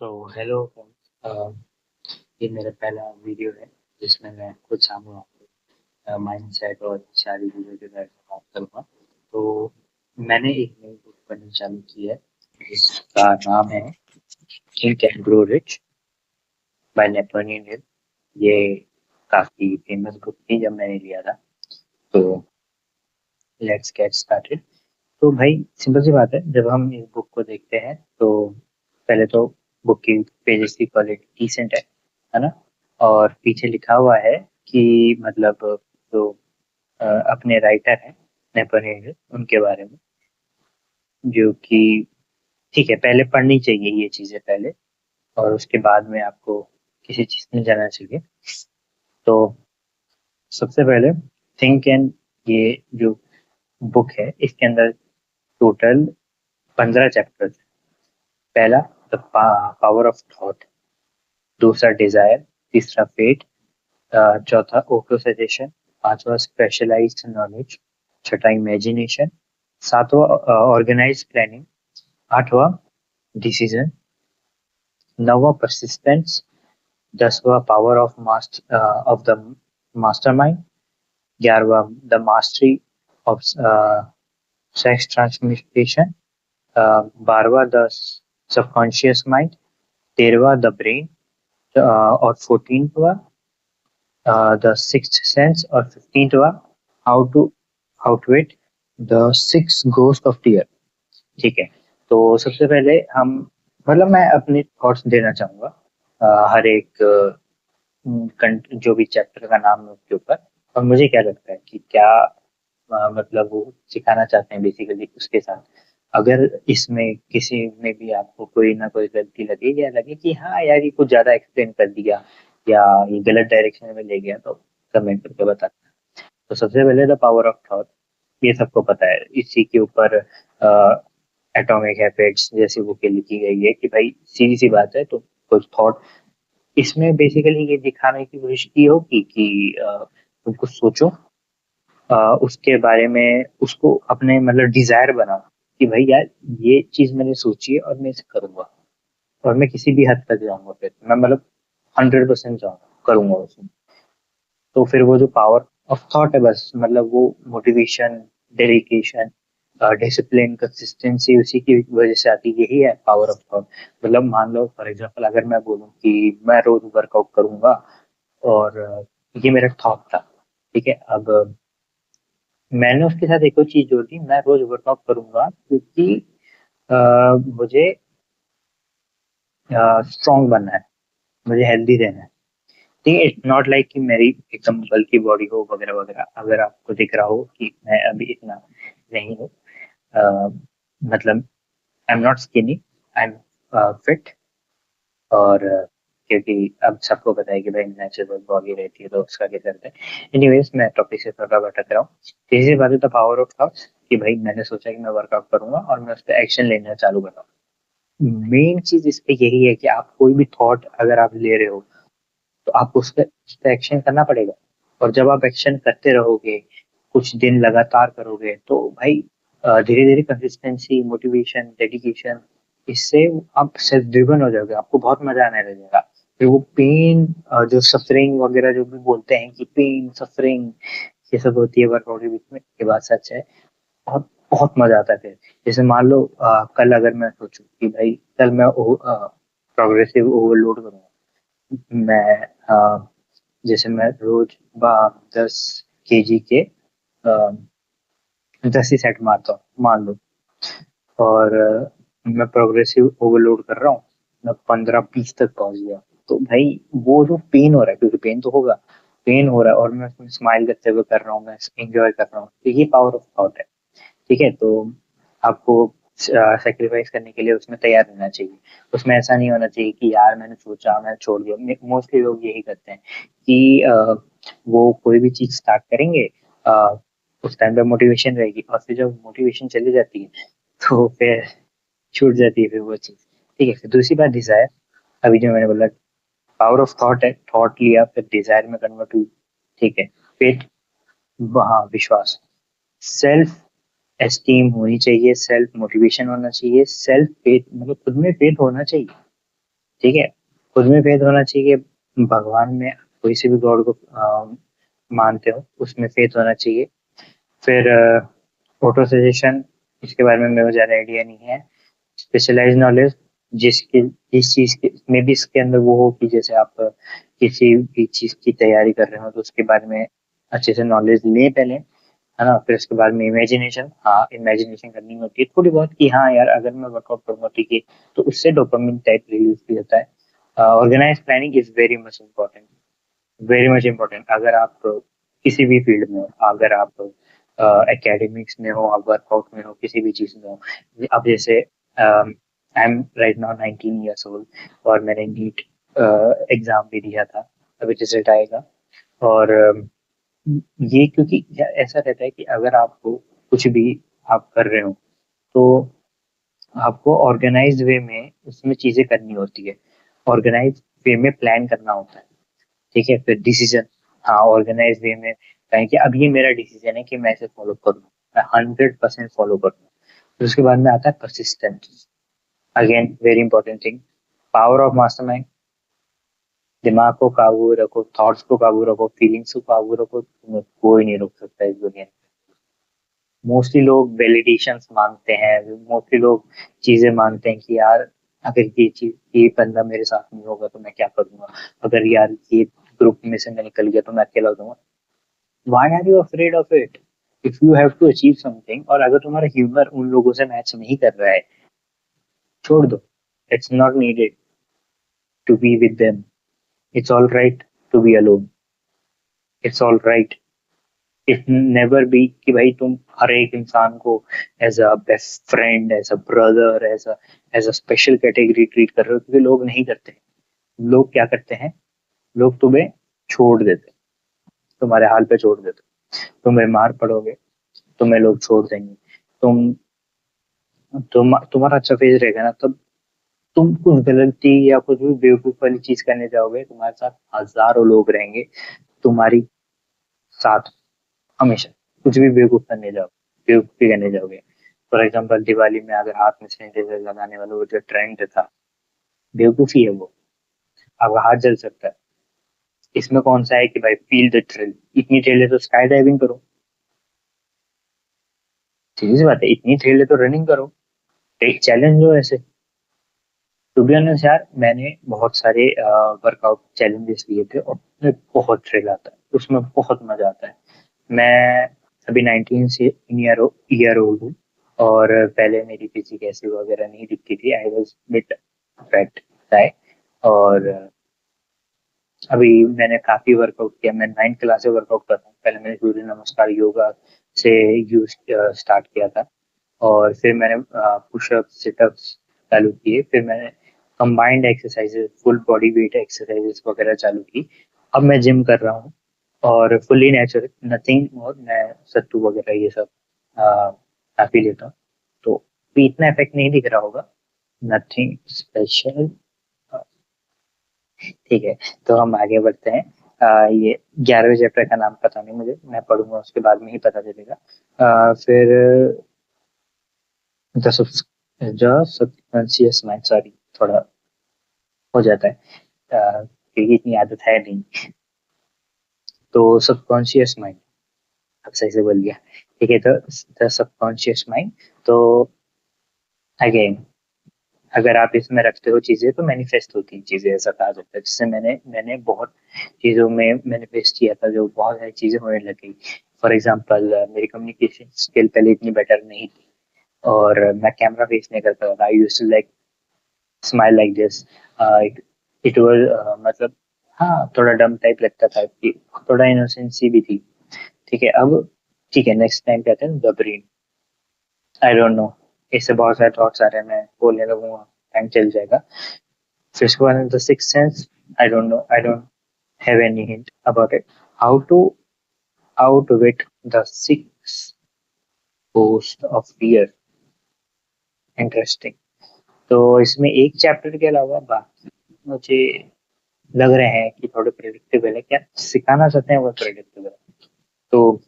तो hello friends, ये मेरा पहला वीडियो है जिसमें मैं कुछ सामने आपको माइंड सेट और सारी चीज़ों के बारे में बात करूँगा। तो मैंने एक नई बुक पढ़नी चालू की है जिसका नाम है think and grow rich by Napoleon Hill. ये काफ़ी फेमस बुक थी जब मैंने लिया था। तो लेट्स गेट स्टार्टेड। तो भाई सिंपल सी बात है, जब हम इस बुक को देखते हैं तो पहले तो बुक की पेजेस की क्वालिटी डिसेंट है ना। और पीछे लिखा हुआ है कि मतलब जो अपने राइटर हैं नेपोलियन हिल उनके बारे में, जो कि ठीक है, पहले पढ़नी चाहिए ये चीज़ें पहले, और उसके बाद में आपको किसी चीज़ में जाना चाहिए। तो सबसे पहले थिंक एंड, ये जो बुक है इसके अंदर टोटल 15 चैप्टर। पहला द पावर ऑफ थॉट, दूसरा डिजायर, तीसरा फेट, चौथा ओके सजेशन, पांचवा स्पेशलाइज्ड नॉलेज, छठा इमेजिनेशन, सातवां ऑर्गेनाइज प्लानिंग, आठवां डिसीजन, नौवां परसिस्टेंस, दसवां power of the master mind, ग्यारहवा the mastery of sex transmutation, बारहवा द सबकॉन्शियस माइंड, तेरहवा द ब्रेन, और 14वां द सिक्स्थ सेंस, और 15वां how to outwit the six ghost of fear. ठीक है। तो सबसे पहले हम, मतलब मैं अपने थॉट्स देना चाहूंगा हर एक जो भी चैप्टर का नाम है उसके ऊपर, और मुझे क्या लगता है कि क्या मतलब वो सिखाना चाहते हैं बेसिकली उसके साथ। अगर इसमें किसी में भी आपको कोई ना कोई गलती लगे या लगे कि हाँ यार ये कुछ ज्यादा एक्सप्लेन कर दिया या ये गलत डायरेक्शन में ले गया, तो कमेंट करके बता। तो सबसे पहले द पावर ऑफ थॉट, ये सबको पता है। इसी के ऊपर एटॉमिक हैबिट्स जैसी बुकें लिखी गई है कि भाई सीधी सी बात है, तो कुछ थॉट इसमें बेसिकली ये दिखाने की कोशिश की होगी कि तुम कुछ सोचो, उसके बारे में उसको अपने मतलब डिजायर बनाओ कि भाई यार ये चीज मैंने सोची है और मैं इसे करूंगा, और मैं किसी भी हद तक जाऊंगा, फिर मैं मतलब 100% जाऊंगा करूंगा उसमें। तो फिर वो जो पावर ऑफ थॉट है, बस मतलब वो मोटिवेशन, डेडिकेशन, डिसिप्लिन, कंसिस्टेंसी उसी की वजह से आती है। यही है पावर ऑफ थॉट। मतलब मान लो फॉर एग्जांपल, अगर मैं बोलूँ कि मैं रोज वर्कआउट करूंगा, और ये मेरा थॉट था, ठीक है। अब मैंने उसके साथ एक और चीज जोड़ दी, मैं रोज वर्कआउट करूंगा क्योंकि मुझे स्ट्रांग बनना है, मुझे हेल्दी रहना है। ठीक है, इट्स नॉट लाइक कि मेरी एकदम बल्की बॉडी हो वगैरह वगैरह। अगर आपको दिख रहा हो कि मैं अभी इतना नहीं हूँ, अ, मतलब I am not skinny, I am fit. और क्योंकि अब सबको पता है कि भाई नेचुरल बॉडी रहती है तो उसका क्या करते हैं। एनीवेज, मैं टॉपिक से थोड़ा भटक रहा हूँ। तीसरी बात है द पावर ऑफ थॉट्स, कि भाई मैंने सोचा कि मैं वर्कआउट करूंगा और मैं उस पर एक्शन लेना चालू करूंगा। मेन चीज इस पे यही है कि आप कोई भी थॉट अगर आप ले रहे हो तो आपको उस पर एक्शन करना पड़ेगा। और जब आप एक्शन करते रहोगे, कुछ दिन लगातार करोगे, तो भाई धीरे धीरे कंसिस्टेंसी, मोटिवेशन, डेडिकेशन, इससे आप सेल्फ ड्रिवन हो जाओगे, आपको बहुत मजा आने लगेगा। फिर वो पेन, जो सफरिंग वगैरह जो भी बोलते हैं कि पेन सफरिंग ये सब होती है वर्कआउट के बीच में, ये बात सच है। बहुत बहुत मजा आता है फिर। जैसे मान लो कल अगर मैं सोचूं कि भाई कल मैं प्रोग्रेसिव ओवरलोड करूंगा, मैं जैसे मैं रोज 10 केजी के 10 ही सेट मारता हूँ मान लो, और मैं प्रोग्रेसिव ओवरलोड कर रहा हूँ, मैं 15-20 तक पहुंच गया, तो भाई वो जो पेन हो रहा है, क्योंकि पेन तो होगा, पेन हो रहा है और मैं उसमें स्माइल करते हुए कर रहा हूँ, मैं एंजॉय कर रहा हूँ, तो ये पावर ऑफ थॉट है। ठीक है। तो आपको सेक्रीफाइस करने के लिए उसमें तैयार रहना चाहिए। उसमें ऐसा नहीं होना चाहिए कि यार मैंने सोचा मैंने छोड़ दिया। मोस्टली लोग यही करते हैं कि वो कोई भी चीज स्टार्ट करेंगे, उस टाइम पे मोटिवेशन रहेगी, और फिर जब मोटिवेशन चली जाती है तो फिर छूट जाती है फिर वो चीज। ठीक है। फिर दूसरी बात डिजायर, अभी जो मैंने बोला पावर ऑफ थॉट है, थॉट लिया फिर डिजायर में कन्वर्ट हुई। ठीक है। फिर हाँ, विश्वास, सेल्फ एस्टीम होनी चाहिए, सेल्फ मोटिवेशन होना चाहिए, सेल्फ फेथ, मतलब खुद में फेथ होना चाहिए। ठीक है, खुद में फेथ होना चाहिए, भगवान में कोई से भी गॉड को मानते हो उसमें फेथ होना चाहिए। फिर ऑटो सजेशन, इसके बारे में मेरे को ज़्यादा आइडिया नहीं है। स्पेशलाइज नॉलेज, जिसके जिस चीज़ के में भी इसके अंदर वो हो कि जैसे आप किसी भी चीज़ की तैयारी कर रहे हो तो उसके बारे में अच्छे से नॉलेज लें पहले, है ना। फिर उसके बाद में इमेजिनेशन, हाँ इमेजिनेशन करनी होती है थोड़ी बहुत कि हाँ यार अगर मैं वर्कआउट करूंगा ठीक है, तो उससे डोपामिन टाइप रिलीज भी होता है। Organize planning is very much important, very much important. अगर आप किसी भी फील्ड में हो, अगर आप एकेडमिक्स में हो, आप वर्कआउट में हो, किसी भी चीज में हो। अब जैसे I am right now 19 years old और मैंने नीट एग्जाम भी दिया था, अभी रिजल्ट आएगा। और ये क्योंकि ऐसा रहता है कि अगर आपको कुछ भी आप कर रहे हो तो आपको ऑर्गेनाइज वे में उसमें चीजें करनी होती है, ऑर्गेनाइज वे में प्लान करना होता है। ठीक है, फिर डिसीजन, हाँ ऑर्गेनाइज वे में कहें कि अब ये मेरा डिसीजन है कि मैं इसे फॉलो करूँ, मैं 100% फॉलो करूँ। फिर उसके बाद में आता है persistence, again very important thing. Power of mastermind, दिमाग को काबू रखो, थॉट्स को काबू रखो, फीलिंग्स को काबू रखो, तुम्हें कोई नहीं रोक सकता इस दुनिया में। मोस्टली लोग वैलिडेशंस मांगते हैं, मोस्टली लोग चीजें मांगते हैं कि यार अगर ये चीज, ये बंदा मेरे साथ नहीं होगा तो मैं क्या करूंगा, अगर यार ये ग्रुप में से मैं निकल गया तो मैं अकेला हो जाऊंगा। Why are you afraid of it? If you have to achieve something और अगर तुम्हारा ह्यूमर उन लोगों से मैच नहीं कर रहा है, छोड़ दो। It's not needed to be with them, it's all right to be alone, it's all right. It never be कि भाई तुम हर एक इंसान को as a best friend, as a brother, as a special category treat कर रहे हो, क्योंकि लोग नहीं करते। लोग क्या करते हैं, लोग तुम्हें छोड़ देते, तुम्हारे हाल पे छोड़ देते। तुम बीमार पड़ोगे, तुम्हें लोग छोड़ देंगे। तुम तुम्हारा अच्छा फेज रहेगा ना, तब तुम कुछ गलती या कुछ भी बेवकूफ वाली चीज करने जाओगे, तुम्हारे साथ हजारों लोग रहेंगे तुम्हारी साथ, हमेशा। कुछ भी बेवकूफ करने जाओ, बेवकूफी करने जाओगे। फॉर एग्जाम्पल दिवाली में अगर हाथ में सैनिटाइजर लगाने वाला वो जो ट्रेंड था, बेवकूफी है वो, आपका हाथ जल सकता है। इसमें कौन सा है कि भाई फील द थ्रिल, इतनी थ्रिल है तो स्काई डाइविंग करो, सीधी सी बात है, इतनी थ्रिल है तो रनिंग करो, टेक चैलेंज लो ऐसे। टू बी ऑनेस्ट यार, मैंने बहुत सारे वर्कआउट चैलेंजेस लिए थे और उसमें बहुत थ्रिल आता है, उसमें बहुत मजा आता है। मैं अभी 19 से ईयर ओल्ड हूँ और पहले मेरी फिजिक ऐसी वगैरह नहीं दिखती थी, आई वॉज बिट फैट गाय। और अभी मैंने काफी वर्कआउट किया, मैं 9th क्लास से वर्कआउट करता हूँ। पहले मैंने सूर्य नमस्कार योगा से यूज स्टार्ट किया था, और फिर मैंने पुशअप सिटअप्स चालू किए, फिर मैंने combined exercises, full body weight exercises वगैरह चालू की। अब मैं जिम कर रहा हूँ और फुल्ली नेचुरल, नथिंग, और मैं सत्तू वगैरह ये सब काफी लेता हूँ। तो भी इतना इफेक्ट नहीं दिख रहा होगा, नथिंग स्पेशल। ठीक है, तो हम आगे बढ़ते हैं। ये 11वें चैप्टर का नाम पता नहीं मुझे, मैं पढ़ूंगा उसके बाद में ही पता चलेगा। फिर द सबकॉन्शियस माइंड, सॉरी थोड़ा हो जाता है क्योंकि इतनी आदत है नहीं। तो सबकॉन्शियस माइंड, अब सही से बोल गया। ठीक है, तो द सबकॉन्शियस माइंड, तो अगेन अगर आप इसमें रखते हो चीजें तो मैनिफेस्ट होती हैं चीजें, ऐसा कहा जाता है। जिससे मैंने मैंने बहुत चीजों में मैनिफेस्ट किया था, जो बहुत सारी चीजें होने लगी। फॉर एग्जाम्पल मेरी कम्युनिकेशन स्किल पहले इतनी बेटर नहीं थी और मैं कैमरा फेस नहीं कर पाता था। I used to like smile like this, it was मतलब, हाँ थोड़ा डम टाइप लगता था कि, थोड़ा इनोसेंसी भी थी। ठीक है, अब ठीक है, नेक्स्ट टाइम कहते हैं the brain. I don't no, इससे बहुत सारे थॉट्स आ रहे हैं, मैं बोलने लगूंगा टाइम चल जाएगा। फिर उसके बाद the six sense, I don't know, I don't have any hint about it. How to outwit the six post of fear, interesting. तो इसमें एक चैप्टर के अलावा बाकी मुझे लग रहे हैं कि थोड़े प्रेडिक्टेबल है, क्या सिखाना चाहते हैं वो प्रेडिक्टेबल है। तो